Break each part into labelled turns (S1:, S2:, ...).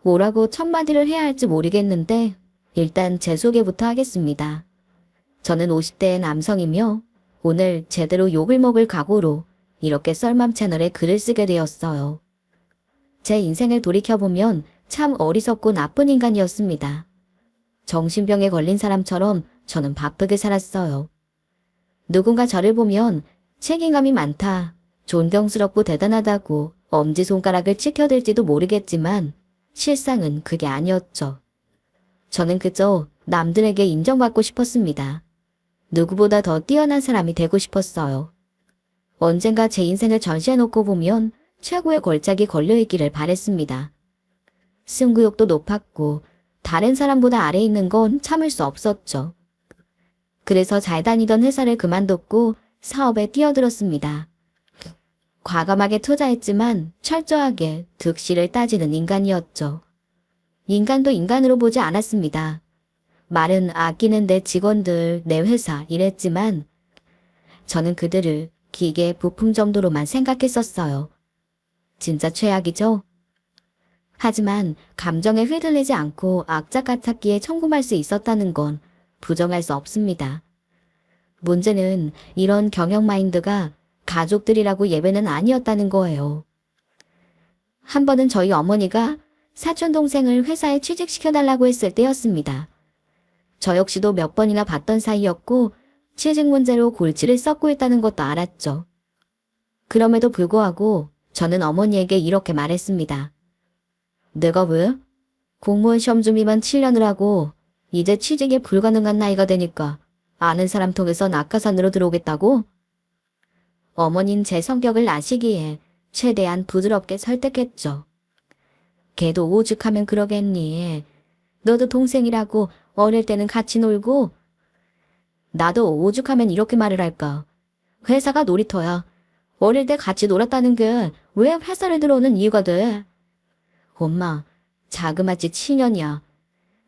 S1: 뭐라고 첫마디를 해야 할지 모르겠는데 일단 제 소개부터 하겠습니다. 저는 50대의 남성이며 오늘 제대로 욕을 먹을 각오로 이렇게 썰맘 채널에 글을 쓰게 되었어요. 제 인생을 돌이켜보면 참 어리석고 나쁜 인간이었습니다. 정신병에 걸린 사람처럼 저는 바쁘게 살았어요. 누군가 저를 보면 책임감이 많다, 존경스럽고 대단하다고 엄지손가락을 치켜들지도 모르겠지만 실상은 그게 아니었죠. 저는 그저 남들에게 인정받고 싶었습니다. 누구보다 더 뛰어난 사람이 되고 싶었어요. 언젠가 제 인생을 전시해놓고 보면 최고의 걸작이 걸려있기를 바랬습니다. 승부욕도 높았고 다른 사람보다 아래에 있는 건 참을 수 없었죠. 그래서 잘 다니던 회사를 그만뒀고 사업에 뛰어들었습니다. 과감하게 투자했지만 철저하게 득실을 따지는 인간이었죠. 인간도 인간으로 보지 않았습니다. 말은 아끼는 내 직원들, 내 회사 이랬지만 저는 그들을 기계 부품 정도로만 생각했었어요. 진짜 최악이죠? 하지만 감정에 휘둘리지 않고 악착같았기에 성공할 수 있었다는 건 부정할 수 없습니다. 문제는 이런 경영 마인드가 가족들이라고 예배는 아니었다는 거예요. 한 번은 저희 어머니가 사촌동생을 회사에 취직시켜달라고 했을 때였습니다. 저 역시도 몇 번이나 봤던 사이였고 취직 문제로 골치를 썩고 있다는 것도 알았죠. 그럼에도 불구하고 저는 어머니에게 이렇게 말했습니다. 내가 왜? 공무원 시험 준비만 7년을 하고 이제 취직이 불가능한 나이가 되니까 아는 사람 통해서 낙하산으로 들어오겠다고? 어머니는 제 성격을 아시기에 최대한 부드럽게 설득했죠. 걔도 오죽하면 그러겠니. 너도 동생이라고 어릴 때는 같이 놀고. 나도 오죽하면 이렇게 말을 할까. 회사가 놀이터야. 어릴 때 같이 놀았다는 게 왜 회사를 들어오는 이유가 돼. 엄마, 자그마치 7년이야.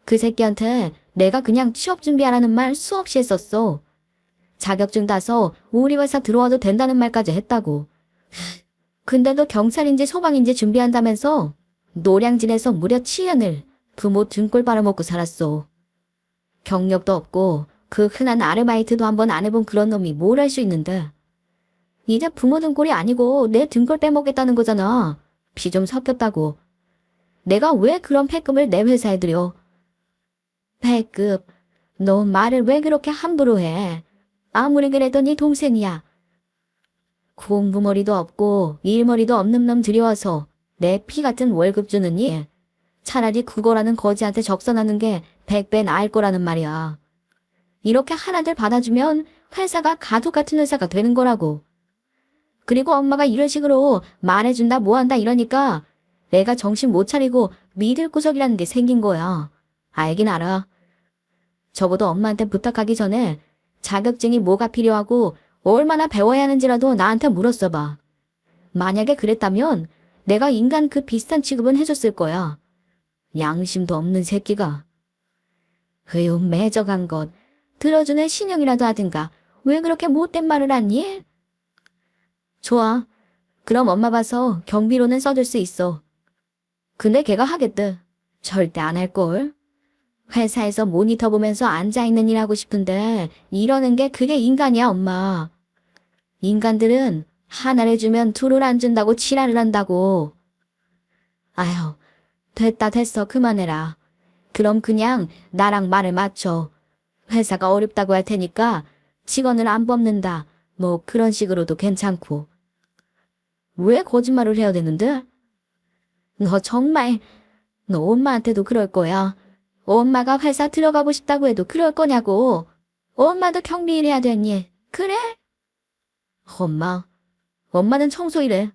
S1: 그 새끼한테 내가 그냥 취업 준비하라는 말 수없이 했었어. 자격증 따서 우리 회사 들어와도 된다는 말까지 했다고. 근데도 경찰인지 소방인지 준비한다면서 노량진에서 무려 7년을 부모 등골 빨아먹고 살았어. 경력도 없고 그 흔한 아르바이트도 한번 안 해본 그런 놈이 뭘 할 수 있는데. 이제 부모 등골이 아니고 내 등골 빼먹겠다는 거잖아. 피 좀 섞였다고. 내가 왜 그런 패급을 내 회사에 들여. 패급. 너 말을 왜 그렇게 함부로 해. 아무리 그래도 네 동생이야. 공부머리도 없고 일머리도 없는 놈 들여와서 내 피 같은 월급 주느니 차라리 그거라는 거지한테 적선하는 게 100배 나을 거라는 말이야. 이렇게 하나들 받아주면 회사가 가족 같은 회사가 되는 거라고. 그리고 엄마가 이런 식으로 말해준다 뭐한다 이러니까 내가 정신 못 차리고 믿을 구석이라는 게 생긴 거야. 알긴 알아. 저보다 엄마한테 부탁하기 전에 자격증이 뭐가 필요하고 얼마나 배워야 하는지라도 나한테 물었어봐. 만약에 그랬다면 내가 인간 그 비슷한 취급은 해줬을 거야. 양심도 없는 새끼가. 으유 매정한 것. 들어주는 신용이라도 하든가. 왜 그렇게 못된 말을 하니? 좋아. 그럼 엄마 봐서 경비로는 써줄 수 있어. 근데 걔가 하겠대. 절대 안 할걸. 회사에서 모니터 보면서 앉아있는 일 하고 싶은데 이러는 게 그게 인간이야 엄마. 인간들은 하나를 주면 둘을 안 준다고 지랄을 한다고. 아휴 됐어 그만해라. 그럼 그냥 나랑 말을 맞춰. 회사가 어렵다고 할 테니까 직원을 안 뽑는다. 뭐 그런 식으로도 괜찮고. 왜 거짓말을 해야 되는데? 너 정말 너 엄마한테도 그럴 거야. 엄마가 회사 들어가고 싶다고 해도 그럴 거냐고. 엄마도 경비 일해야 되니. 그래? 엄마는 청소일해.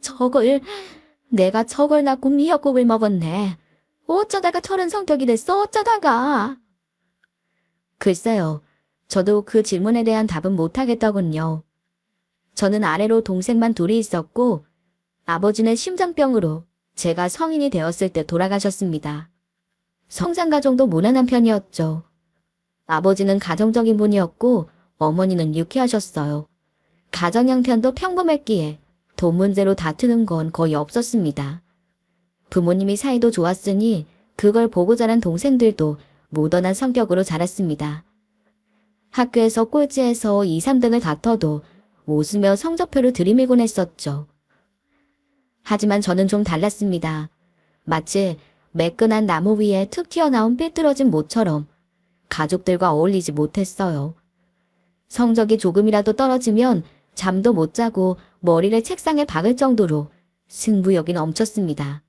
S1: 저걸 내가 저걸 낳고 미역국을 먹었네. 어쩌다가 저런 성격이 됐어 어쩌다가. 글쎄요. 저도 그 질문에 대한 답은 못하겠더군요. 저는 아래로 동생만 둘이 있었고 아버지는 심장병으로 제가 성인이 되었을 때 돌아가셨습니다. 성장 과정도 무난한 편이었죠. 아버지는 가정적인 분이었고 어머니는 유쾌하셨어요. 가정 형편도 평범했기에 돈 문제로 다투는 건 거의 없었습니다. 부모님이 사이도 좋았으니 그걸 보고 자란 동생들도 모던한 성격으로 자랐습니다. 학교에서 꼴찌에서 2, 3등을 다퉈도 웃으며 성적표를 들이밀곤 했었죠. 하지만 저는 좀 달랐습니다. 마치 매끈한 나무 위에 툭 튀어나온 삐뚤어진 모처럼 가족들과 어울리지 못했어요. 성적이 조금이라도 떨어지면 잠도 못 자고 머리를 책상에 박을 정도로 승부욕이 넘쳤습니다.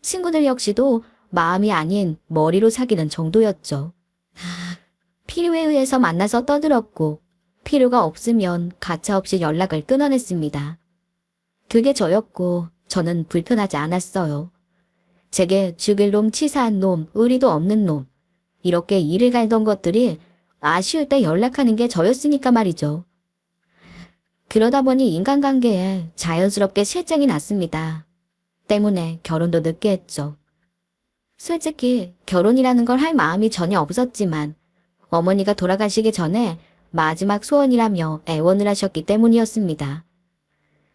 S1: 친구들 역시도 마음이 아닌 머리로 사귀는 정도였죠. 필요에 의해서 만나서 떠들었고 필요가 없으면 가차없이 연락을 끊어냈습니다. 그게 저였고 저는 불편하지 않았어요. 제게 죽일 놈, 치사한 놈, 의리도 없는 놈 이렇게 일을 갈던 것들이 아쉬울 때 연락하는 게 저였으니까 말이죠. 그러다 보니 인간관계에 자연스럽게 실증이 났습니다. 때문에 결혼도 늦게 했죠. 솔직히 결혼이라는 걸 할 마음이 전혀 없었지만 어머니가 돌아가시기 전에 마지막 소원이라며 애원을 하셨기 때문이었습니다.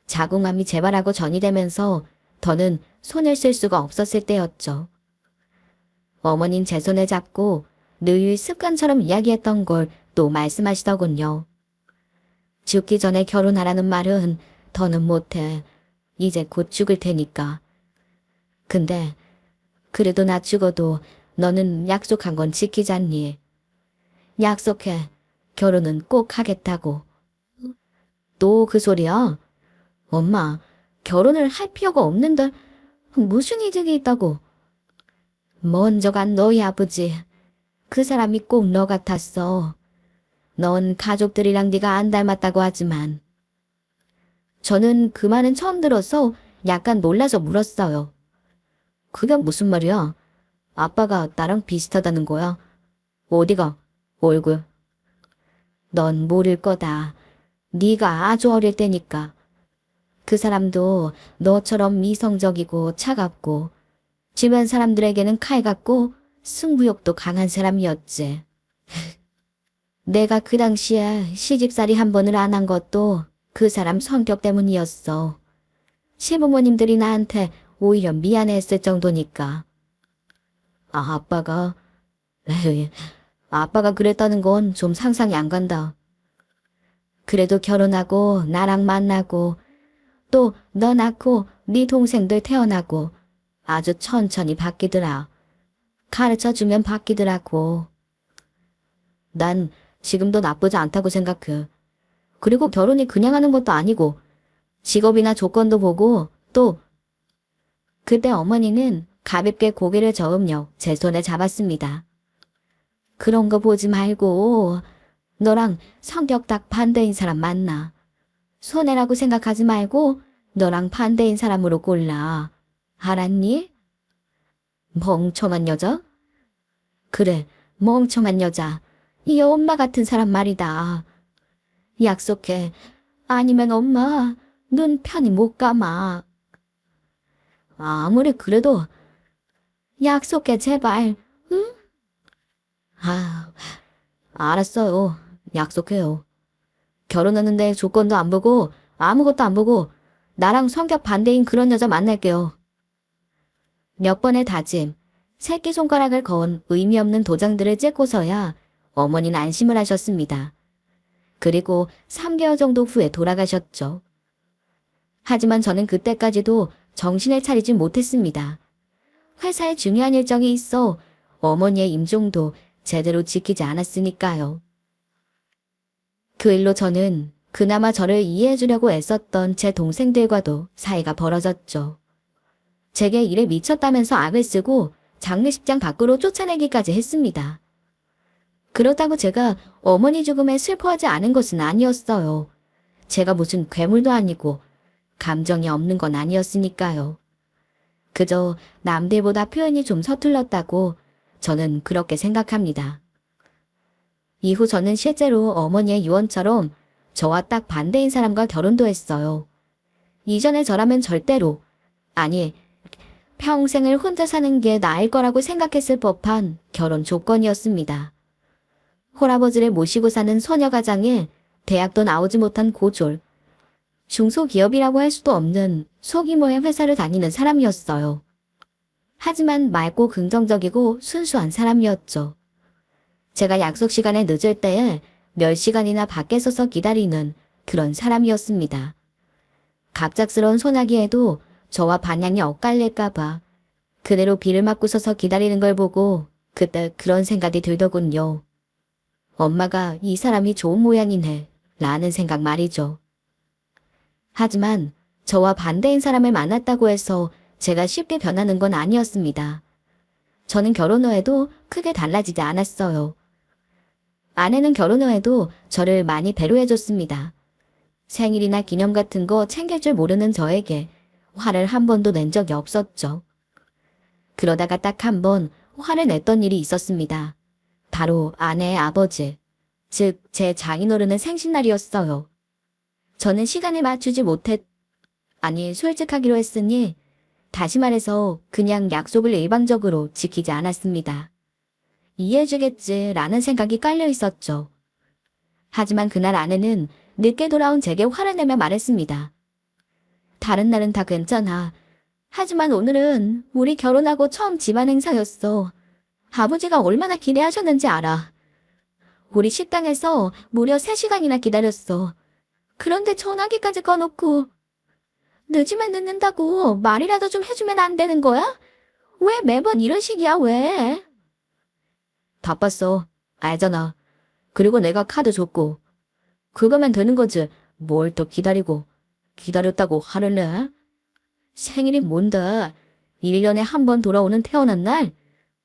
S1: 자궁암이 재발하고 전이 되면서 더는 손을 쓸 수가 없었을 때였죠. 어머닌 제 손을 잡고 늘 습관처럼 이야기했던 걸 또 말씀하시더군요. 죽기 전에 결혼하라는 말은 더는 못해. 이제 곧 죽을 테니까. 근데 그래도 나 죽어도 너는 약속한 건 지키잖니. 약속해. 결혼은 꼭 하겠다고. 또 그 소리야? 엄마, 결혼을 할 필요가 없는데 무슨 이득이 있다고. 먼저 간 너희 아버지. 그 사람이 꼭 너 같았어. 넌 가족들이랑 네가 안 닮았다고 하지만. 저는 그 말은 처음 들어서 약간 놀라서 물었어요. 그게 무슨 말이야? 아빠가 나랑 비슷하다는 거야? 어디가? 얼굴. 넌 모를 거다. 네가 아주 어릴 때니까. 그 사람도 너처럼 미성적이고 차갑고 주변 사람들에게는 칼 같고 승부욕도 강한 사람이었지. 내가 그 당시에 시집살이 한 번을 안 한 것도 그 사람 성격 때문이었어. 시부모님들이 나한테 오히려 미안해했을 정도니까. 아빠가... 에이, 아빠가 그랬다는 건 좀 상상이 안 간다. 그래도 결혼하고 나랑 만나고 또 너 낳고 네 동생들 태어나고 아주 천천히 바뀌더라. 가르쳐주면 바뀌더라고. 난 지금도 나쁘지 않다고 생각해. 그리고 결혼이 그냥 하는 것도 아니고 직업이나 조건도 보고 또 그때 어머니는 가볍게 고개를 저으며 제 손을 잡았습니다. 그런 거 보지 말고 너랑 성격 딱 반대인 사람 만나. 손해라고 생각하지 말고 너랑 반대인 사람으로 골라. 알았니? 멍청한 여자? 그래, 멍청한 여자. 이 엄마 같은 사람 말이다. 약속해. 아니면 엄마 눈 편히 못 감아. 아무리 그래도 약속해 제발. 응? 아, 알았어요. 약속해요. 결혼하는데 조건도 안 보고 아무것도 안 보고 나랑 성격 반대인 그런 여자 만날게요. 몇 번의 다짐, 새끼손가락을 거은 의미 없는 도장들을 찍고서야 어머니는 안심을 하셨습니다. 그리고 3개월 정도 후에 돌아가셨죠. 하지만 저는 그때까지도 정신을 차리지 못했습니다. 회사에 중요한 일정이 있어 어머니의 임종도 제대로 지키지 않았으니까요. 그 일로 저는 그나마 저를 이해해 주려고 애썼던 제 동생들과도 사이가 벌어졌죠. 제게 일에 미쳤다면서 악을 쓰고 장례식장 밖으로 쫓아내기까지 했습니다. 그렇다고 제가 어머니 죽음에 슬퍼하지 않은 것은 아니었어요. 제가 무슨 괴물도 아니고 감정이 없는 건 아니었으니까요. 그저 남들보다 표현이 좀 서툴렀다고 저는 그렇게 생각합니다. 이후 저는 실제로 어머니의 유언처럼 저와 딱 반대인 사람과 결혼도 했어요. 이전에 저라면 절대로, 아니 평생을 혼자 사는 게 나을 거라고 생각했을 법한 결혼 조건이었습니다. 홀아버지를 모시고 사는 소녀가장에 대학도 나오지 못한 고졸. 중소기업이라고 할 수도 없는 소규모의 회사를 다니는 사람이었어요. 하지만 맑고 긍정적이고 순수한 사람이었죠. 제가 약속 시간에 늦을 때에 몇 시간이나 밖에 서서 기다리는 그런 사람이었습니다. 갑작스러운 소나기에도 저와 반향이 엇갈릴까봐 그대로 비를 맞고 서서 기다리는 걸 보고 그때 그런 생각이 들더군요. 엄마가 이 사람이 좋은 모양이네 라는 생각 말이죠. 하지만 저와 반대인 사람을 만났다고 해서 제가 쉽게 변하는 건 아니었습니다. 저는 결혼 후에도 크게 달라지지 않았어요. 아내는 결혼 후에도 저를 많이 배려해줬습니다. 생일이나 기념 같은 거 챙길 줄 모르는 저에게 화를 한 번도 낸 적이 없었죠. 그러다가 딱 한 번 화를 냈던 일이 있었습니다. 바로 아내의 아버지, 즉 제 장인어른의 생신날이었어요. 저는 시간을 맞추지 솔직하기로 했으니 다시 말해서 그냥 약속을 일방적으로 지키지 않았습니다. 이해해주겠지 라는 생각이 깔려 있었죠. 하지만 그날 아내는 늦게 돌아온 제게 화를 내며 말했습니다. 다른 날은 다 괜찮아. 하지만 오늘은 우리 결혼하고 처음 집안 행사였어. 아버지가 얼마나 기대하셨는지 알아. 우리 식당에서 무려 3시간이나 기다렸어. 그런데 전화기까지 꺼놓고 늦으면 늦는다고 말이라도 좀 해주면 안 되는 거야? 왜 매번 이런 식이야 왜? 바빴어. 알잖아. 그리고 내가 카드 줬고. 그거면 되는 거지. 뭘 또 기다렸다고 화를 내? 생일이 뭔데? 1년에 한 번 돌아오는 태어난 날?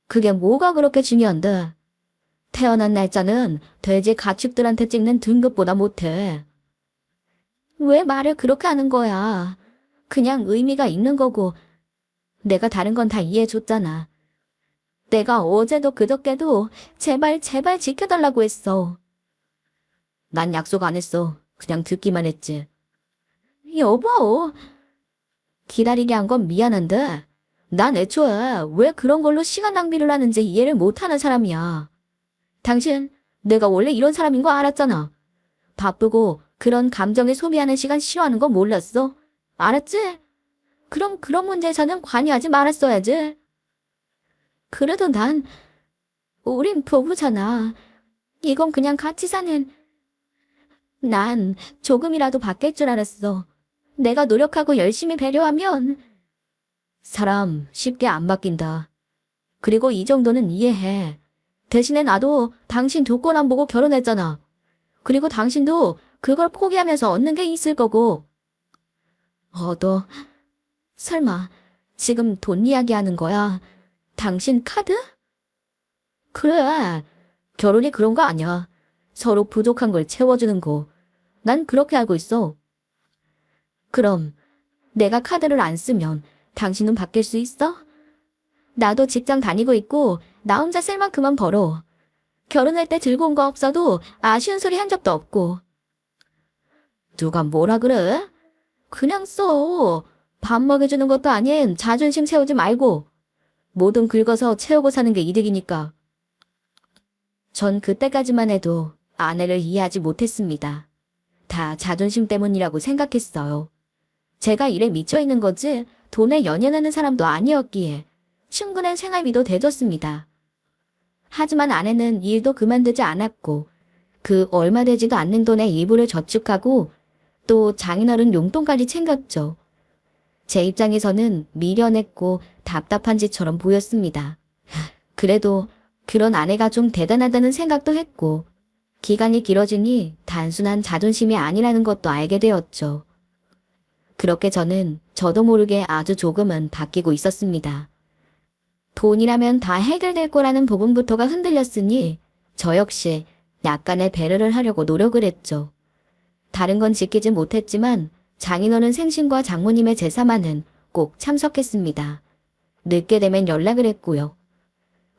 S1: 그게 뭐가 그렇게 중요한데? 태어난 날짜는 돼지 가축들한테 찍는 등급보다 못해. 왜 말을 그렇게 하는 거야? 그냥 의미가 있는 거고 내가 다른 건 다 이해해줬잖아. 내가 어제도 그저께도 제발 지켜달라고 했어. 난 약속 안 했어. 그냥 듣기만 했지. 여보, 기다리게 한 건 미안한데 난 애초에 왜 그런 걸로 시간 낭비를 하는지 이해를 못하는 사람이야. 당신, 내가 원래 이런 사람인 거 알았잖아. 바쁘고 그런 감정에 소비하는 시간 싫어하는 거 몰랐어? 알았지? 그럼 그런 문제에서는 관여하지 말았어야지. 그래도 우린 부부잖아. 이건 그냥 같이 사는. 난 조금이라도 바뀔 줄 알았어. 내가 노력하고 열심히 배려하면 사람 쉽게 안 바뀐다. 그리고 이 정도는 이해해. 대신에 나도 당신 조건 안 보고 결혼했잖아. 그리고 당신도 그걸 포기하면서 얻는 게 있을 거고. 너 설마 지금 돈 이야기하는 거야? 당신 카드? 그래. 결혼이 그런 거 아니야. 서로 부족한 걸 채워주는 거. 난 그렇게 알고 있어. 그럼 내가 카드를 안 쓰면 당신은 바뀔 수 있어? 나도 직장 다니고 있고 나 혼자 쓸 만큼만 벌어. 결혼할 때 즐거운 거 없어도 아쉬운 소리 한 적도 없고. 누가 뭐라 그래? 그냥 써. 밥 먹여주는 것도 아닌 자존심 세우지 말고. 뭐든 긁어서 채우고 사는 게 이득이니까. 전 그때까지만 해도 아내를 이해하지 못했습니다. 다 자존심 때문이라고 생각했어요. 제가 일에 미쳐있는 거지 돈에 연연하는 사람도 아니었기에 충분한 생활비도 대줬습니다. 하지만 아내는 일도 그만두지 않았고 그 얼마 되지도 않는 돈의 일부를 저축하고 또 장인어른 용돈까지 챙겼죠. 제 입장에서는 미련했고 답답한 짓처럼 보였습니다. 그래도 그런 아내가 좀 대단하다는 생각도 했고 기간이 길어지니 단순한 자존심이 아니라는 것도 알게 되었죠. 그렇게 저는 저도 모르게 아주 조금은 바뀌고 있었습니다. 돈이라면 다 해결될 거라는 부분부터가 흔들렸으니 저 역시 약간의 배려를 하려고 노력을 했죠. 다른 건 지키지 못했지만 장인어른 생신과 장모님의 제사만은 꼭 참석했습니다. 늦게 되면 연락을 했고요.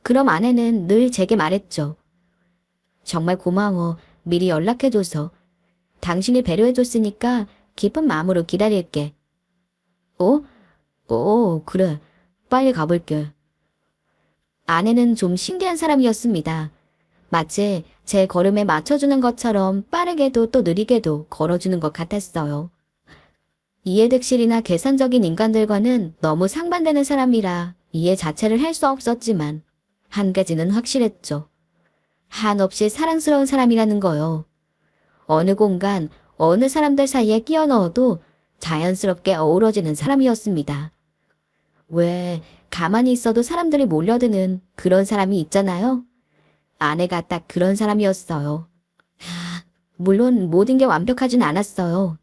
S1: 그럼 아내는 늘 제게 말했죠. 정말 고마워. 미리 연락해줘서. 당신이 배려해줬으니까 기쁜 마음으로 기다릴게. 그래. 빨리 가볼게. 아내는 좀 신기한 사람이었습니다. 마치 제 걸음에 맞춰주는 것처럼 빠르게도 또 느리게도 걸어주는 것 같았어요. 이해득실이나 계산적인 인간들과는 너무 상반되는 사람이라 이해 자체를 할 수 없었지만 한 가지는 확실했죠. 한없이 사랑스러운 사람이라는 거요. 어느 공간, 어느 사람들 사이에 끼어 넣어도 자연스럽게 어우러지는 사람이었습니다. 왜 가만히 있어도 사람들이 몰려드는 그런 사람이 있잖아요. 아내가 딱 그런 사람이었어요. 물론 모든 게 완벽하진 않았어요.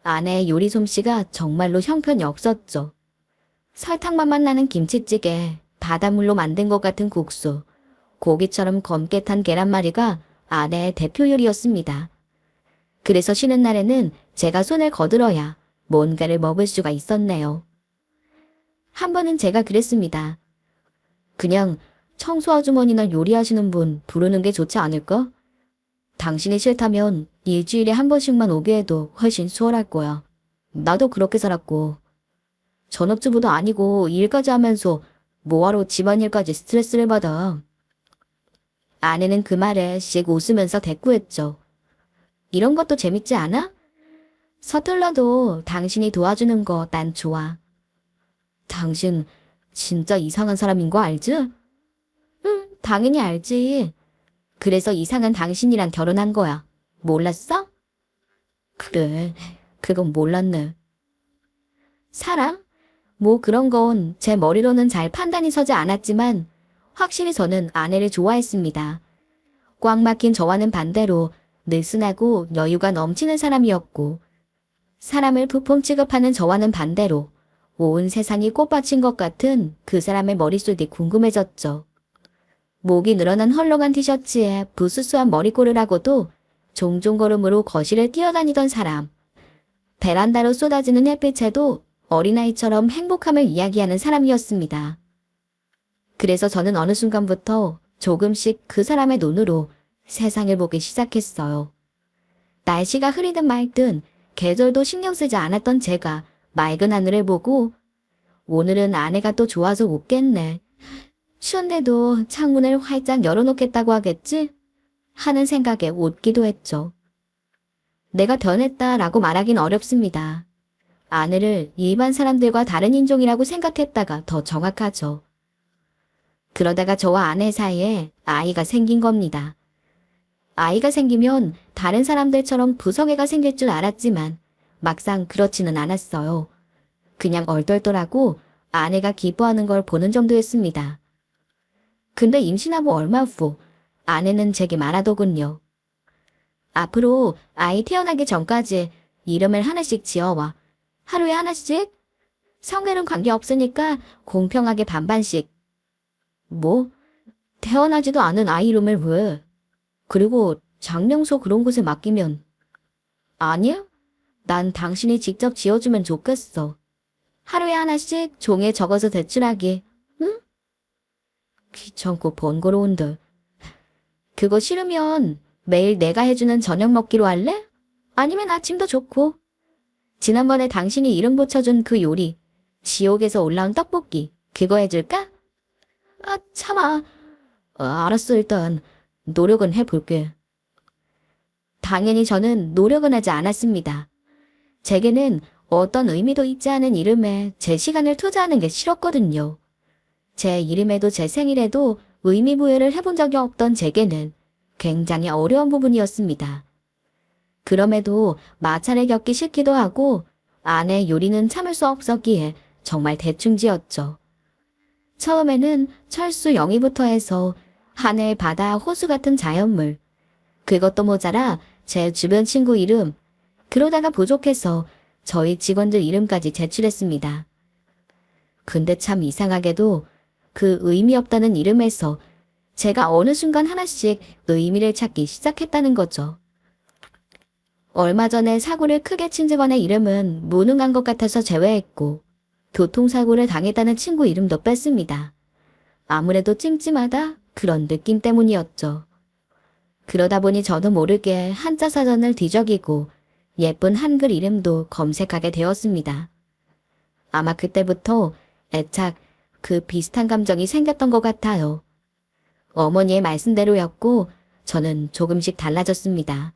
S1: 아내의 요리 솜씨가 정말로 형편이 없었죠. 설탕만 맛나는 김치찌개, 바닷물로 만든 것 같은 국수, 고기처럼 검게 탄 계란말이가 아내의 대표 요리였습니다. 그래서 쉬는 날에는 제가 손을 거들어야 뭔가를 먹을 수가 있었네요. 한 번은 제가 그랬습니다. 그냥 청소 아주머니나 요리하시는 분 부르는 게 좋지 않을까? 당신이 싫다면 일주일에 한 번씩만 오게 해도 훨씬 수월할 거야. 나도 그렇게 살았고. 전업주부도 아니고 일까지 하면서 뭐하러 집안일까지 스트레스를 받아. 아내는 그 말에 씩 웃으면서 대꾸했죠. 이런 것도 재밌지 않아? 서툴러도 당신이 도와주는 거 난 좋아. 당신 진짜 이상한 사람인 거 알지? 응, 당연히 알지. 그래서 이상한 당신이랑 결혼한 거야. 몰랐어? 그래, 그건 몰랐네. 사랑? 뭐 그런 건 제 머리로는 잘 판단이 서지 않았지만 확실히 저는 아내를 좋아했습니다. 꽉 막힌 저와는 반대로 느슨하고 여유가 넘치는 사람이었고 사람을 부품 취급하는 저와는 반대로 온 세상이 꽃밭인 것 같은 그 사람의 머릿속이 궁금해졌죠. 목이 늘어난 헐렁한 티셔츠에 부스스한 머리꼬르라고도 종종 걸음으로 거실을 뛰어다니던 사람. 베란다로 쏟아지는 햇빛에도 어린아이처럼 행복함을 이야기하는 사람이었습니다. 그래서 저는 어느 순간부터 조금씩 그 사람의 눈으로 세상을 보기 시작했어요. 날씨가 흐리든 맑든 계절도 신경 쓰지 않았던 제가 맑은 하늘을 보고 오늘은 아내가 또 좋아서 웃겠네. 추운데도 창문을 활짝 열어놓겠다고 하겠지? 하는 생각에 웃기도 했죠. 내가 변했다라고 말하긴 어렵습니다. 아내를 일반 사람들과 다른 인종이라고 생각했다가 더 정확하죠. 그러다가 저와 아내 사이에 아이가 생긴 겁니다. 아이가 생기면 다른 사람들처럼 부성애가 생길 줄 알았지만 막상 그렇지는 않았어요. 그냥 얼떨떨하고 아내가 기뻐하는 걸 보는 정도였습니다. 근데 임신하고 얼마 후 아내는 제게 말하더군요. 앞으로 아이 태어나기 전까지 이름을 하나씩 지어와. 하루에 하나씩? 성별은 관계없으니까 공평하게 반반씩. 뭐? 태어나지도 않은 아이 이름을 왜? 그리고 장명소 그런 곳에 맡기면. 아니야? 난 당신이 직접 지어주면 좋겠어. 하루에 하나씩 종이에 적어서 제출하기. 응? 귀찮고 번거로운데. 그거 싫으면 매일 내가 해주는 저녁 먹기로 할래? 아니면 아침도 좋고. 지난번에 당신이 이름 붙여준 그 요리, 지옥에서 올라온 떡볶이, 그거 해줄까? 아, 참아. 알았어, 일단. 노력은 해볼게. 당연히 저는 노력은 하지 않았습니다. 제게는 어떤 의미도 있지 않은 이름에 제 시간을 투자하는 게 싫었거든요. 제 이름에도 제 생일에도 의미 부여를 해본 적이 없던 제게는 굉장히 어려운 부분이었습니다. 그럼에도 마찰을 겪기 싫기도 하고 아내 요리는 참을 수 없었기에 정말 대충 지었죠. 처음에는 철수 영희부터 해서 하늘, 바다, 호수 같은 자연물. 그것도 모자라 제 주변 친구 이름, 그러다가 부족해서 저희 직원들 이름까지 제출했습니다. 근데 참 이상하게도 그 의미 없다는 이름에서 제가 어느 순간 하나씩 의미를 찾기 시작했다는 거죠. 얼마 전에 사고를 크게 친 직원의 이름은 무능한 것 같아서 제외했고 교통사고를 당했다는 친구 이름도 뺐습니다. 아무래도 찜찜하다 그런 느낌 때문이었죠. 그러다 보니 저도 모르게 한자 사전을 뒤적이고 예쁜 한글 이름도 검색하게 되었습니다. 아마 그때부터 애착 그 비슷한 감정이 생겼던 것 같아요. 어머니의 말씀대로였고 저는 조금씩 달라졌습니다.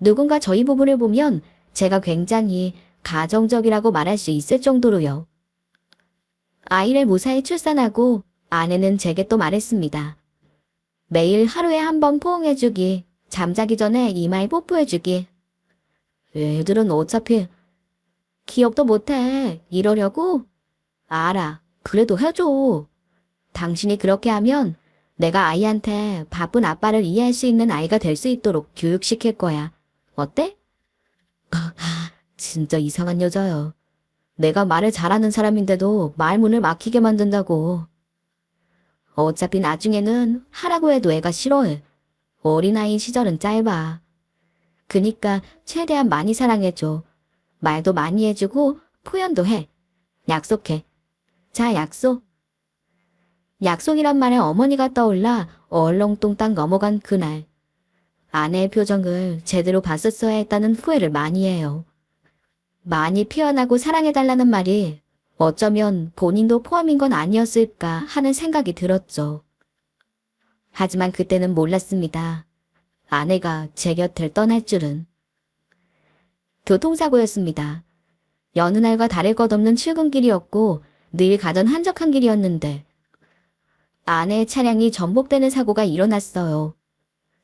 S1: 누군가 저희 부부를 보면 제가 굉장히 가정적이라고 말할 수 있을 정도로요. 아이를 무사히 출산하고 아내는 제게 또 말했습니다. 매일 하루에 한 번 포옹해주기, 잠자기 전에 이마에 뽀뽀해주기. 애들은 어차피 기억도 못해. 이러려고? 알아. 그래도 해줘. 당신이 그렇게 하면 내가 아이한테 바쁜 아빠를 이해할 수 있는 아이가 될 수 있도록 교육시킬 거야. 어때? 진짜 이상한 여자요. 내가 말을 잘하는 사람인데도 말문을 막히게 만든다고. 어차피 나중에는 하라고 해도 애가 싫어해. 어린아이인 시절은 짧아. 그니까 최대한 많이 사랑해줘. 말도 많이 해주고 표현도 해. 약속해. 자, 약속. 약속이란 말에 어머니가 떠올라 얼렁뚱땅 넘어간 그날. 아내의 표정을 제대로 봤었어야 했다는 후회를 많이 해요. 많이 표현하고 사랑해달라는 말이 어쩌면 본인도 포함인 건 아니었을까 하는 생각이 들었죠. 하지만 그때는 몰랐습니다. 아내가 제 곁을 떠날 줄은. 교통사고였습니다. 여느 날과 다를 것 없는 출근길이었고 늘 가던 한적한 길이었는데 아내의 차량이 전복되는 사고가 일어났어요.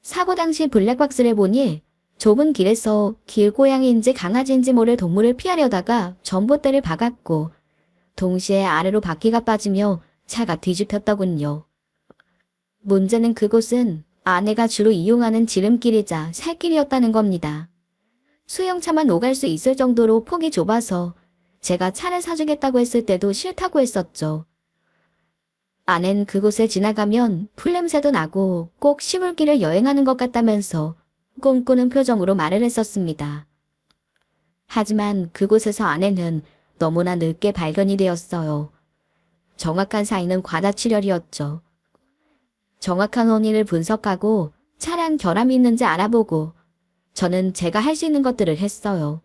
S1: 사고 당시 블랙박스를 보니 좁은 길에서 길고양이인지 강아지인지 모를 동물을 피하려다가 전봇대를 박았고 동시에 아래로 바퀴가 빠지며 차가 뒤집혔더군요. 문제는 그곳은 아내가 주로 이용하는 지름길이자 살길이었다는 겁니다. 수영차만 오갈 수 있을 정도로 폭이 좁아서 제가 차를 사주겠다고 했을 때도 싫다고 했었죠. 아내는 그곳을 지나가면 풀냄새도 나고 꼭 시골길을 여행하는 것 같다면서 꿈꾸는 표정으로 말을 했었습니다. 하지만 그곳에서 아내는 너무나 늦게 발견이 되었어요. 정확한 사인은 과다출혈이었죠. 정확한 원인을 분석하고 차량 결함이 있는지 알아보고 저는 제가 할 수 있는 것들을 했어요.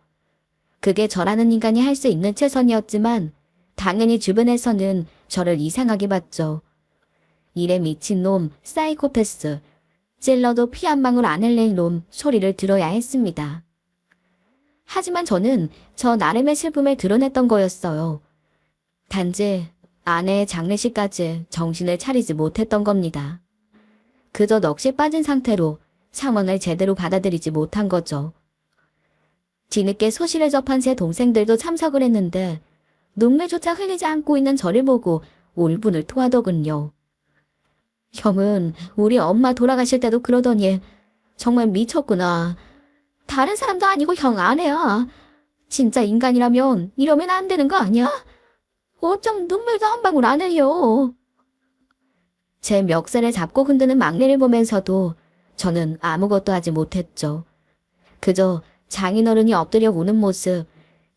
S1: 그게 저라는 인간이 할 수 있는 최선이었지만 당연히 주변에서는 저를 이상하게 봤죠. 일에 미친 놈, 사이코패스, 찔러도 피 한 방울 안 흘릴 놈 소리를 들어야 했습니다. 하지만 저는 저 나름의 슬픔을 드러냈던 거였어요. 단지 아내의 장례식까지 정신을 차리지 못했던 겁니다. 그저 넋이 빠진 상태로 상황을 제대로 받아들이지 못한 거죠. 뒤늦게 소식을 접한 제 동생들도 참석을 했는데 눈물조차 흘리지 않고 있는 저를 보고 울분을 토하더군요. 형은 우리 엄마 돌아가실 때도 그러더니 정말 미쳤구나. 다른 사람도 아니고 형 아내야. 진짜 인간이라면 이러면 안 되는 거 아니야? 어쩜 눈물도 한 방울 안 흘려. 제 멱살을 잡고 흔드는 막내를 보면서도 저는 아무것도 하지 못했죠. 그저 장인어른이 엎드려 우는 모습,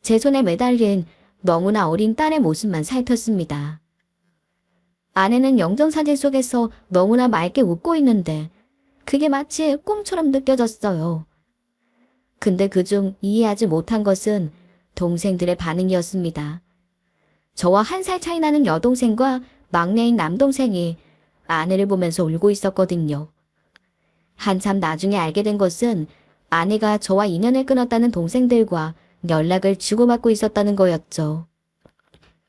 S1: 제 손에 매달린 너무나 어린 딸의 모습만 살폈습니다. 아내는 영정사진 속에서 너무나 맑게 웃고 있는데 그게 마치 꿈처럼 느껴졌어요. 근데 그중 이해하지 못한 것은 동생들의 반응이었습니다. 저와 1살 차이 나는 여동생과 막내인 남동생이 아내를 보면서 울고 있었거든요. 한참 나중에 알게 된 것은 아내가 저와 인연을 끊었다는 동생들과 연락을 주고받고 있었다는 거였죠.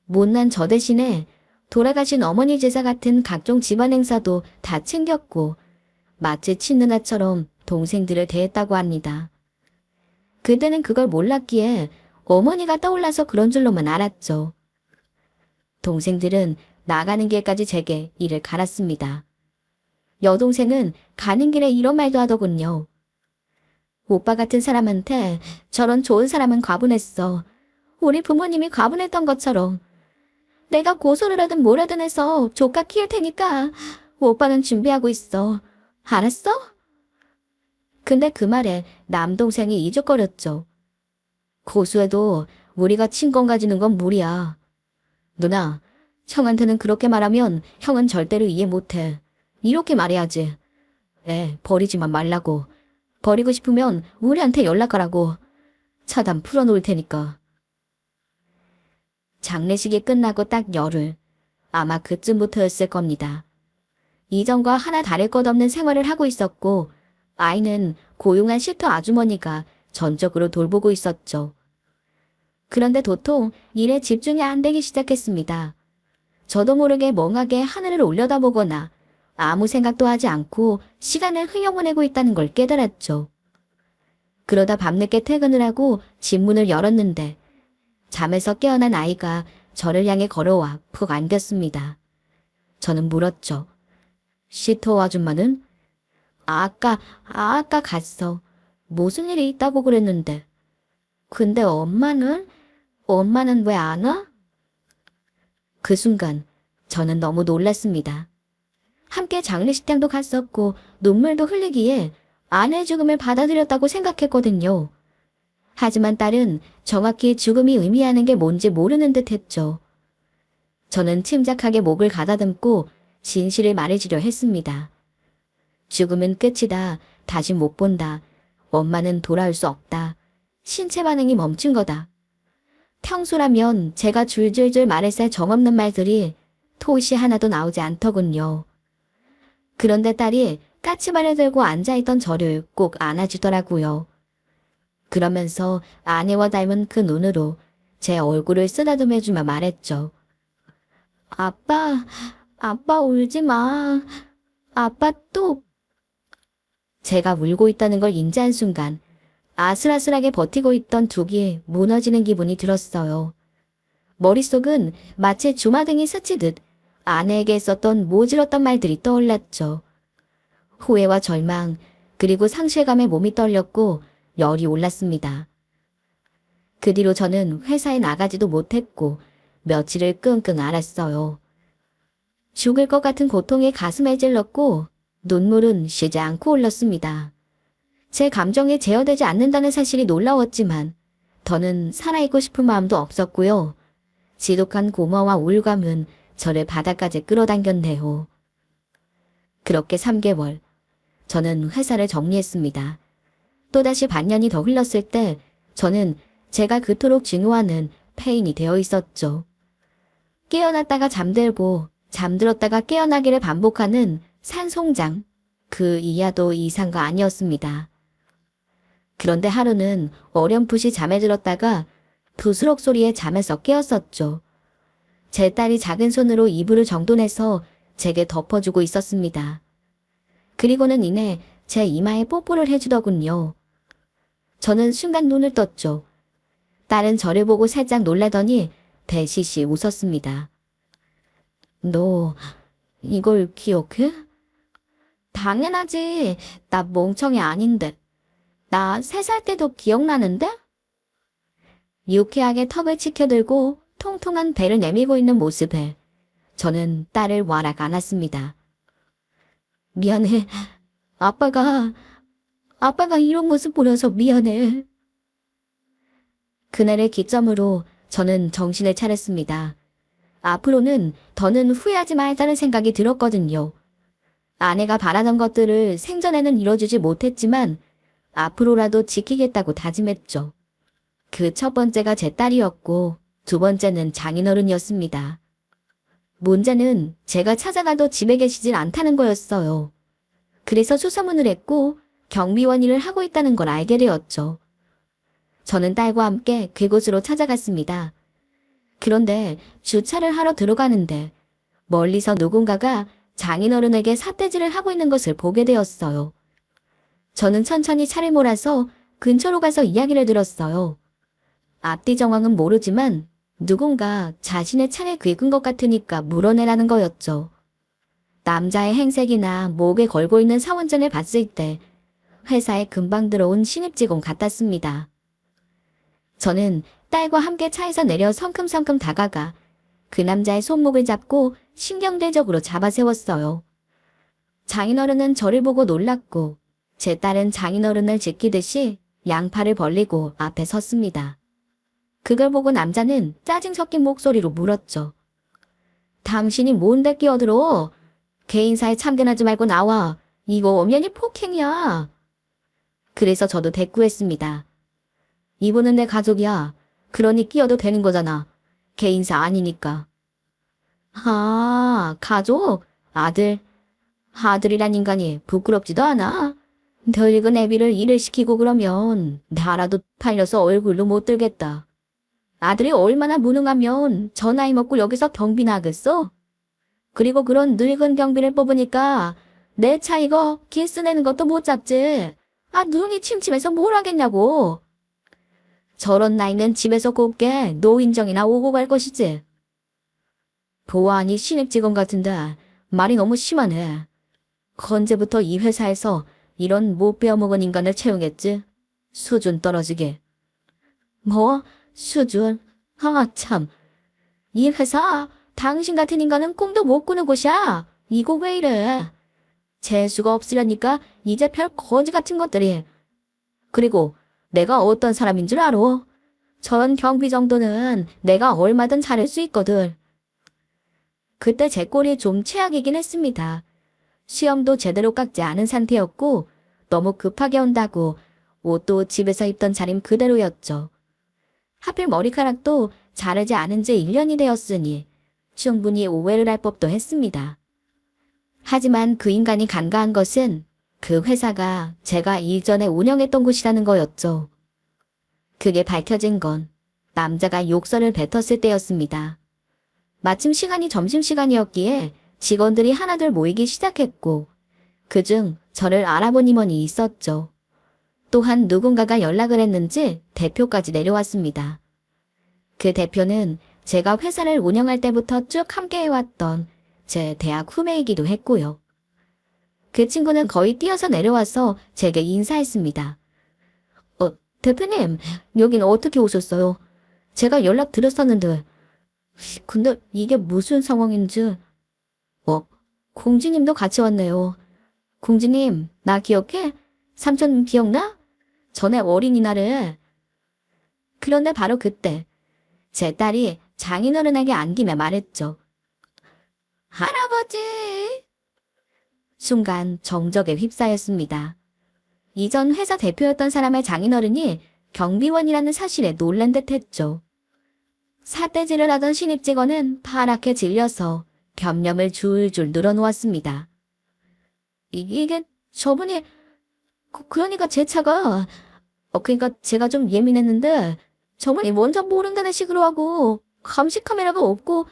S1: 못난 저 대신에 돌아가신 어머니 제사 같은 각종 집안 행사도 다 챙겼고 마치 친누나처럼 동생들을 대했다고 합니다. 그때는 그걸 몰랐기에 어머니가 떠올라서 그런 줄로만 알았죠. 동생들은 나가는 길까지 제게 이를 갈았습니다. 여동생은 가는 길에 이런 말도 하더군요. 오빠 같은 사람한테 저런 좋은 사람은 과분했어. 우리 부모님이 과분했던 것처럼. 내가 고소를 하든 뭐라든 해서 조카 키울 테니까 오빠는 준비하고 있어. 알았어? 근데 그 말에 남동생이 이죽거렸죠. 고소해도 우리가 친권 가지는 건 무리야. 누나, 형한테는 그렇게 말하면 형은 절대로 이해 못해. 이렇게 말해야지. 버리지만 말라고. 버리고 싶으면 우리한테 연락하라고. 차단 풀어놓을 테니까. 장례식이 끝나고 딱 열흘. 아마 그쯤부터였을 겁니다. 이전과 하나 다를 것 없는 생활을 하고 있었고, 아이는 고용한 시터 아주머니가 전적으로 돌보고 있었죠. 그런데 도통 일에 집중이 안 되기 시작했습니다. 저도 모르게 멍하게 하늘을 올려다보거나 아무 생각도 하지 않고 시간을 흘려보내고 있다는 걸 깨달았죠. 그러다 밤늦게 퇴근을 하고 집 문을 열었는데 잠에서 깨어난 아이가 저를 향해 걸어와 푹 안겼습니다. 저는 물었죠. 시터 아줌마는? 아까 갔어. 무슨 일이 있다고 그랬는데. 근데 엄마는 왜 안 와? 그 순간 저는 너무 놀랐습니다. 함께 장례식장도 갔었고 눈물도 흘리기에 아내의 죽음을 받아들였다고 생각했거든요. 하지만 딸은 정확히 죽음이 의미하는 게 뭔지 모르는 듯 했죠. 저는 침착하게 목을 가다듬고 진실을 말해주려 했습니다. 죽음은 끝이다. 다시 못 본다. 엄마는 돌아올 수 없다. 신체 반응이 멈춘 거다. 평소라면 제가 줄줄줄 말했을 정없는 말들이 토시 하나도 나오지 않더군요. 그런데 딸이 까치발을 들고 앉아있던 저를 꼭 안아주더라고요. 그러면서 아내와 닮은 그 눈으로 제 얼굴을 쓰다듬어주며 말했죠. 아빠 울지 마. 아빠 또. 제가 울고 있다는 걸 인지한 순간 아슬아슬하게 버티고 있던 둑이 무너지는 기분이 들었어요. 머릿속은 마치 주마등이 스치듯 아내에게 썼던 모질었던 말들이 떠올랐죠. 후회와 절망, 그리고 상실감에 몸이 떨렸고 열이 올랐습니다. 그 뒤로 저는 회사에 나가지도 못했고 며칠을 끙끙 앓았어요. 죽을 것 같은 고통이 가슴에 찔렀고 눈물은 쉬지 않고 흘렀습니다. 제 감정에 제어되지 않는다는 사실이 놀라웠지만 더는 살아있고 싶은 마음도 없었고요. 지독한 고마와 우울감은 저를 바닥까지 끌어당겼네요. 그렇게 3개월, 저는 회사를 정리했습니다. 또다시 반년이 더 흘렀을 때 저는 제가 그토록 증오하는 폐인이 되어 있었죠. 깨어났다가 잠들고 잠들었다가 깨어나기를 반복하는 산송장, 그 이하도 이상도 아니었습니다. 그런데 하루는 어렴풋이 잠에 들었다가 부스럭 소리에 잠에서 깨었었죠. 제 딸이 작은 손으로 이불을 정돈해서 제게 덮어주고 있었습니다. 그리고는 이내 제 이마에 뽀뽀를 해주더군요. 저는 순간 눈을 떴죠. 딸은 저를 보고 살짝 놀라더니 대시시 웃었습니다. 너 이걸 기억해? 당연하지. 나 멍청이 아닌데. 나 3살 때도 기억나는데? 유쾌하게 턱을 치켜들고 통통한 배를 내밀고 있는 모습에 저는 딸을 와락 안았습니다. 미안해. 아빠가 이런 모습 보여서 미안해. 그날을 기점으로 저는 정신을 차렸습니다. 앞으로는 더는 후회하지 말자는 생각이 들었거든요. 아내가 바라던 것들을 생전에는 이뤄주지 못했지만 앞으로라도 지키겠다고 다짐했죠. 그 첫 번째가 제 딸이었고 2번째는 장인어른이었습니다. 문제는 제가 찾아가도 집에 계시질 않다는 거였어요. 그래서 수소문을 했고 경비원 일을 하고 있다는 걸 알게 되었죠. 저는 딸과 함께 그곳으로 찾아갔습니다. 그런데 주차를 하러 들어가는데 멀리서 누군가가 장인어른에게 삿대질을 하고 있는 것을 보게 되었어요. 저는 천천히 차를 몰아서 근처로 가서 이야기를 들었어요. 앞뒤 정황은 모르지만 누군가 자신의 차를 긁은 것 같으니까 물어내라는 거였죠. 남자의 행색이나 목에 걸고 있는 사원증을 봤을 때 회사에 금방 들어온 신입 직원 같았습니다. 저는 딸과 함께 차에서 내려 성큼성큼 다가가 그 남자의 손목을 잡고 신경대적으로 잡아세웠어요. 장인어른은 저를 보고 놀랐고 제 딸은 장인어른을 지키듯이 양팔을 벌리고 앞에 섰습니다. 그걸 보고 남자는 짜증 섞인 목소리로 물었죠. 당신이 뭔데 끼어들어? 개인사에 참견하지 말고 나와. 이거 엄연히 폭행이야. 그래서 저도 대꾸했습니다. 이분은 내 가족이야. 그러니 끼어도 되는 거잖아. 개인사 아니니까. 아, 가족? 아들. 아들이란 인간이 부끄럽지도 않아. 늙은 애비를 일을 시키고 그러면 나라도 팔려서 얼굴로 못 들겠다. 아들이 얼마나 무능하면 저 나이 먹고 여기서 경비나 하겠어? 그리고 그런 늙은 경비를 뽑으니까 내 차 이거 기스 내는 것도 못 잡지. 아, 눈이 침침해서 뭘 하겠냐고. 저런 나이는 집에서 곱게 노인정이나 오고 갈 것이지. 보아하니 신입 직원 같은데 말이 너무 심하네. 언제부터 이 회사에서 이런 못 배워먹은 인간을 채용했지? 수준 떨어지게. 뭐? 수준? 아, 참. 이 회사 당신 같은 인간은 꿈도 못 꾸는 곳이야. 이거 왜 이래? 재수가 없으려니까 이제 별 거지 같은 것들이. 그리고 내가 어떤 사람인 줄 알아? 저런 경비 정도는 내가 얼마든 잘할 수 있거든. 그때 제 꼴이 좀 최악이긴 했습니다. 시험도 제대로 깎지 않은 상태였고 너무 급하게 온다고 옷도 집에서 입던 차림 그대로였죠. 하필 머리카락도 자르지 않은 지 1년이 되었으니 충분히 오해를 할 법도 했습니다. 하지만 그 인간이 간과한 것은 그 회사가 제가 이전에 운영했던 곳이라는 거였죠. 그게 밝혀진 건 남자가 욕설을 뱉었을 때였습니다. 마침 시간이 점심시간이었기에 직원들이 하나둘 모이기 시작했고 그중 저를 알아본 임원이 있었죠. 또한 누군가가 연락을 했는지 대표까지 내려왔습니다. 그 대표는 제가 회사를 운영할 때부터 쭉 함께 해왔던 제 대학 후배이기도 했고요. 그 친구는 거의 뛰어서 내려와서 제게 인사했습니다. 대표님, 여긴 어떻게 오셨어요? 제가 연락 드렸었는데. 근데 이게 무슨 상황인지. 공주님도 같이 왔네요. 공주님, 나 기억해? 삼촌 기억나? 전에 어린이날에. 그런데 바로 그때 제 딸이 장인어른에게 안기며 말했죠. 할아버지! 순간 정적에 휩싸였습니다. 이전 회사 대표였던 사람의 장인어른이 경비원이라는 사실에 놀란 듯 했죠. 삿대질을 하던 신입 직원은 파랗게 질려서 겹념을 줄줄 늘어놓았습니다. 이게 저분이 그러니까 제 차가 그러니까 제가 좀 예민했는데 저분이 먼저 모른다는 식으로 하고 감시 카메라가 없고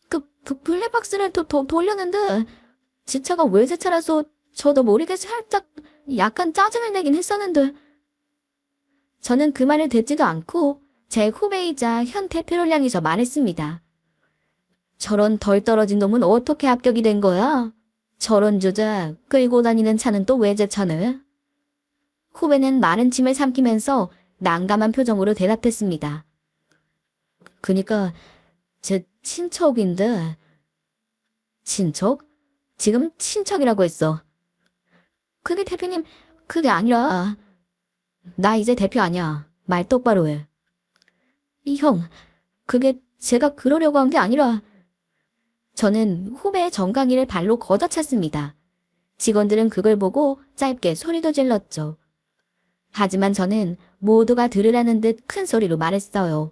S1: 그 블랙박스를 돌렸는데 제 차가 왜 제 차라서 저도 모르게 살짝 약간 짜증을 내긴 했었는데 저는 그 말을 듣지도 않고 제 후배이자 현 대표를 향해서 말했습니다. 저런 덜 떨어진 놈은 어떻게 합격이 된 거야? 저런 주제 끌고 다니는 차는 또 왜 제 차네? 후배는 마른 침을 삼키면서 난감한 표정으로 대답했습니다. 그니까 제 친척인데. 친척? 지금 친척이라고 했어. 그게 대표님, 그게 아니라. 나 이제 대표 아니야. 말 똑바로 해. 형, 그게 제가 그러려고 한 게 아니라. 저는 후배의 정강이를 발로 걷어찼습니다. 직원들은 그걸 보고 짧게 소리도 질렀죠. 하지만 저는 모두가 들으라는 듯 큰 소리로 말했어요.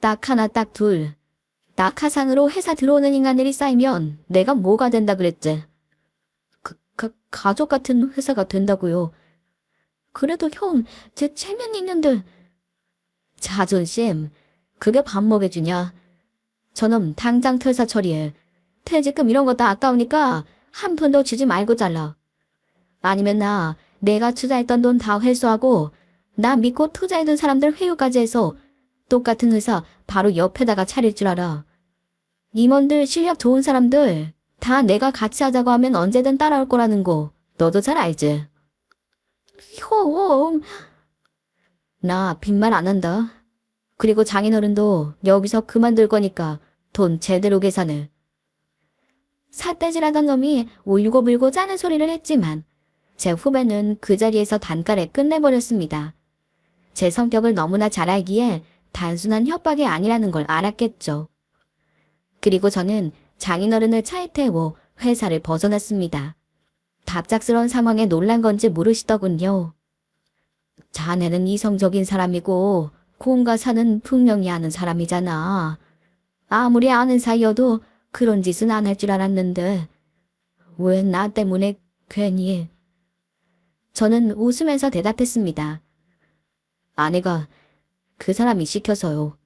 S1: 딱 하나 딱 둘. 낙하산으로 회사 들어오는 인간들이 쌓이면 내가 뭐가 된다 그랬지. 가족 같은 회사가 된다고요. 그래도 형, 제 체면이 있는데. 자존심, 그게 밥 먹여주냐. 저놈 당장 퇴사 처리해. 퇴직금 이런 거 다 아까우니까 한 푼도 주지 말고 잘라. 아니면 내가 투자했던 돈 다 회수하고 나 믿고 투자해둔 사람들 회유까지 해서 똑같은 회사 바로 옆에다가 차릴 줄 알아. 임원들 실력 좋은 사람들 다 내가 같이 하자고 하면 언제든 따라올 거라는 거 너도 잘 알지? 형, 나 빈말 안 한다. 그리고 장인어른도 여기서 그만둘 거니까 돈 제대로 계산해. 삿대질하던 놈이 울고불고 짜는 소리를 했지만 제 후배는 그 자리에서 단칼에 끝내버렸습니다. 제 성격을 너무나 잘 알기에 단순한 협박이 아니라는 걸 알았겠죠. 그리고 저는 장인어른을 차에 태워 회사를 벗어났습니다. 갑작스러운 상황에 놀란 건지 모르시더군요. 자네는 이성적인 사람이고 공과 사는 분명히 아는 사람이잖아. 아무리 아는 사이여도 그런 짓은 안 할 줄 알았는데 왜 나 때문에 괜히. 저는 웃으면서 대답했습니다. 아내가 그 사람이 시켜서요.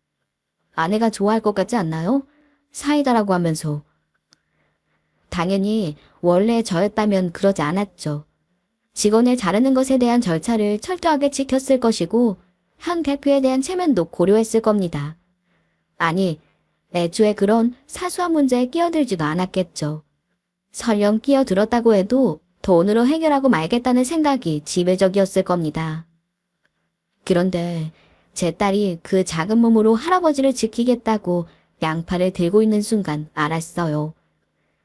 S1: 아내가 좋아할 것 같지 않나요? 사이다라고 하면서. 당연히 원래 저였다면 그러지 않았죠. 직원을 자르는 것에 대한 절차를 철저하게 지켰을 것이고 현 대표에 대한 체면도 고려했을 겁니다. 아니, 애초에 그런 사소한 문제에 끼어들지도 않았겠죠. 설령 끼어들었다고 해도 돈으로 해결하고 말겠다는 생각이 지배적이었을 겁니다. 그런데 제 딸이 그 작은 몸으로 할아버지를 지키겠다고 양팔을 들고 있는 순간 알았어요.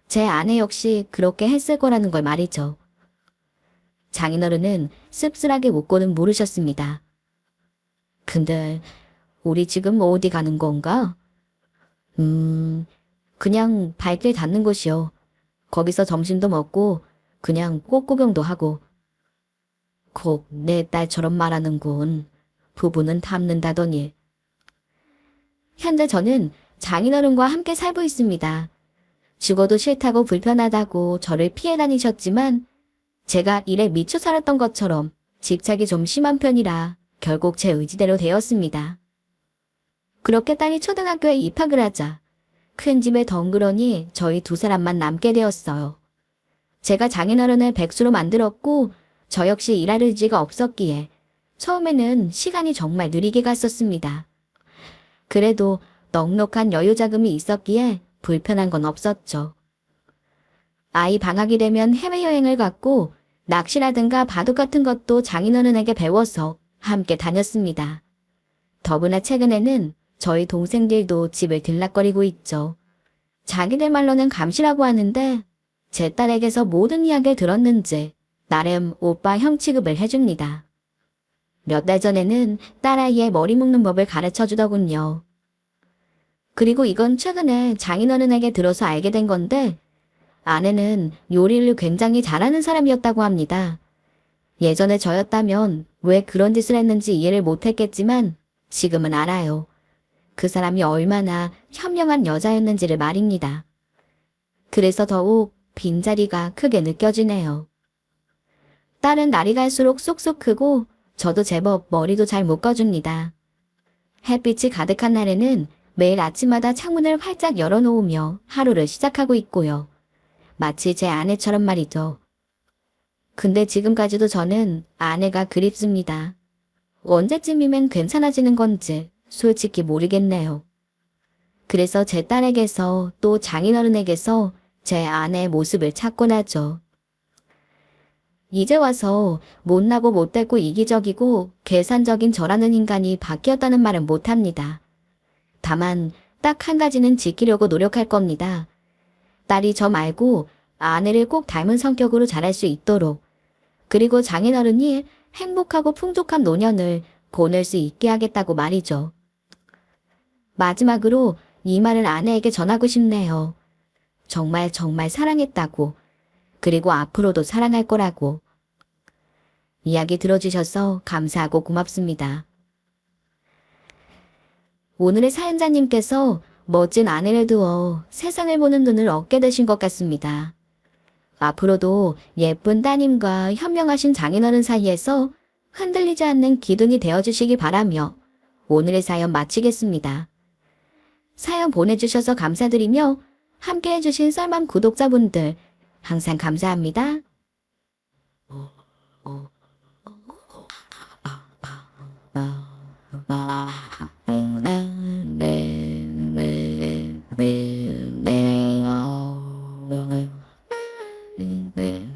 S1: 제 아내 역시 그렇게 했을 거라는 걸 말이죠. 장인어른은 씁쓸하게 웃고는 물으셨습니다. 근데 우리 지금 어디 가는 건가? 그냥 발길 닿는 곳이요. 거기서 점심도 먹고 그냥 꽃구경도 하고. 꼭 내 딸처럼 말하는군. 부부는 닮는다더니. 현재 저는 장인어른과 함께 살고 있습니다. 죽어도 싫다고 불편하다고 저를 피해 다니셨지만 제가 일에 미쳐 살았던 것처럼 집착이 좀 심한 편이라 결국 제 의지대로 되었습니다. 그렇게 딸이 초등학교에 입학을 하자 큰 집에 덩그러니 저희 두 사람만 남게 되었어요. 제가 장인어른을 백수로 만들었고 저 역시 일할 의지가 없었기에 처음에는 시간이 정말 느리게 갔었습니다. 그래도 넉넉한 여유 자금이 있었기에 불편한 건 없었죠. 아이 방학이 되면 해외여행을 갔고 낚시라든가 바둑 같은 것도 장인어른에게 배워서 함께 다녔습니다. 더구나 최근에는 저희 동생들도 집을 들락거리고 있죠. 자기들 말로는 감시라고 하는데 제 딸에게서 모든 이야기를 들었는지 나름 오빠 형 취급을 해줍니다. 몇 달 전에는 딸아이의 머리 묶는 법을 가르쳐 주더군요. 그리고 이건 최근에 장인어른에게 들어서 알게 된 건데 아내는 요리를 굉장히 잘하는 사람이었다고 합니다. 예전에 저였다면 왜 그런 짓을 했는지 이해를 못했겠지만 지금은 알아요. 그 사람이 얼마나 현명한 여자였는지를 말입니다. 그래서 더욱 빈자리가 크게 느껴지네요. 딸은 날이 갈수록 쏙쏙 크고 저도 제법 머리도 잘 묶어줍니다. 햇빛이 가득한 날에는 매일 아침마다 창문을 활짝 열어놓으며 하루를 시작하고 있고요. 마치 제 아내처럼 말이죠. 근데 지금까지도 저는 아내가 그립습니다. 언제쯤이면 괜찮아지는 건지 솔직히 모르겠네요. 그래서 제 딸에게서 또 장인어른에게서 제 아내의 모습을 찾곤 하죠. 이제 와서 못나고 못되고 이기적이고 계산적인 저라는 인간이 바뀌었다는 말은 못합니다. 다만 딱 한 가지는 지키려고 노력할 겁니다. 딸이 저 말고 아내를 꼭 닮은 성격으로 자랄 수 있도록, 그리고 장인어른이 행복하고 풍족한 노년을 보낼 수 있게 하겠다고 말이죠. 마지막으로 이 말을 아내에게 전하고 싶네요. 정말 정말 사랑했다고, 그리고 앞으로도 사랑할 거라고. 이야기 들어주셔서 감사하고 고맙습니다. 오늘의 사연자님께서 멋진 아내를 두어 세상을 보는 눈을 얻게 되신 것 같습니다. 앞으로도 예쁜 따님과 현명하신 장인어른 사이에서 흔들리지 않는 기둥이 되어주시기 바라며 오늘의 사연 마치겠습니다. 사연 보내주셔서 감사드리며 함께해주신 썰맘 구독자분들 항상 감사합니다. 네.